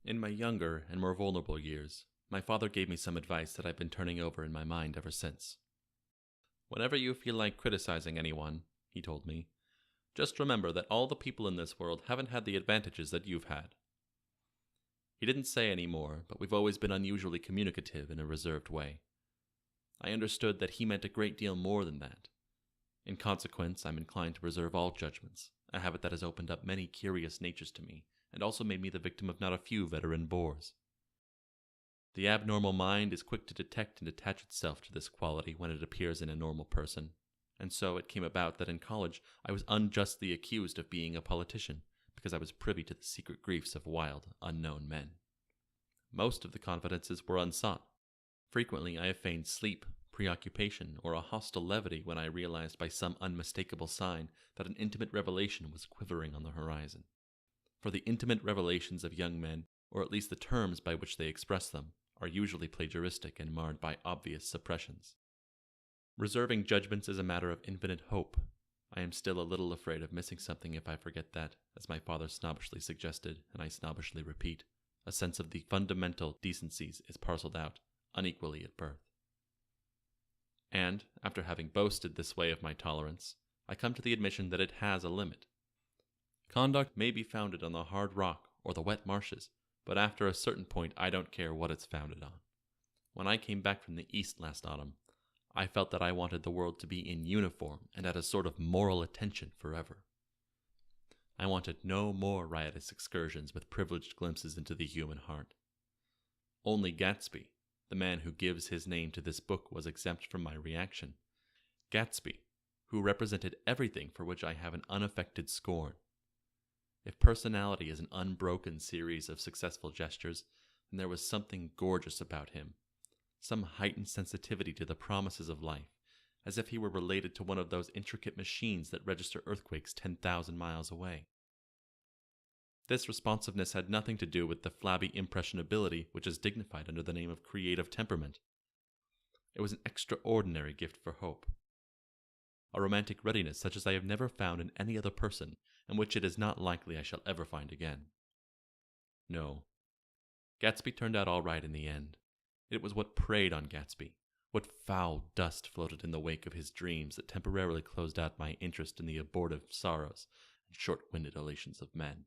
In my younger and more vulnerable years, my father gave me some advice that I've been turning over in my mind ever since. Whenever you feel like criticizing anyone, he told me, just remember that all the people in this world haven't had the advantages that you've had. He didn't say any more, but we've always been unusually communicative in a reserved way. I understood that he meant a great deal more than that. In consequence, I'm inclined to reserve all judgments, a habit that has opened up many curious natures to me, and also made me the victim of not a few veteran bores. The abnormal mind is quick to detect and attach itself to this quality when it appears in a normal person, and so it came about that in college I was unjustly accused of being a politician, because I was privy to the secret griefs of wild, unknown men. Most of the confidences were unsought. Frequently I have feigned sleep, preoccupation, or a hostile levity when I realized by some unmistakable sign that an intimate revelation was quivering on the horizon. For the intimate revelations of young men, or at least the terms by which they express them, are usually plagiaristic and marred by obvious suppressions. Reserving judgments is a matter of infinite hope. I am still a little afraid of missing something if I forget that, as my father snobbishly suggested, and I snobbishly repeat, a sense of the fundamental decencies is parceled out unequally at birth. And, after having boasted this way of my tolerance, I come to the admission that it has a limit. Conduct may be founded on the hard rock or the wet marshes, but after a certain point I don't care what it's founded on. When I came back from the East last autumn, I felt that I wanted the world to be in uniform and at a sort of moral attention forever. I wanted no more riotous excursions with privileged glimpses into the human heart. Only Gatsby, the man who gives his name to this book, was exempt from my reaction. Gatsby, who represented everything for which I have an unaffected scorn. If personality is an unbroken series of successful gestures, then there was something gorgeous about him, some heightened sensitivity to the promises of life, as if he were related to one of those intricate machines that register earthquakes 10,000 miles away. This responsiveness had nothing to do with the flabby impressionability which is dignified under the name of creative temperament. It was an extraordinary gift for hope. A romantic readiness such as I have never found in any other person, and which it is not likely I shall ever find again. No. Gatsby turned out all right in the end. It was what preyed on Gatsby, what foul dust floated in the wake of his dreams that temporarily closed out my interest in the abortive sorrows and short-winded elations of men.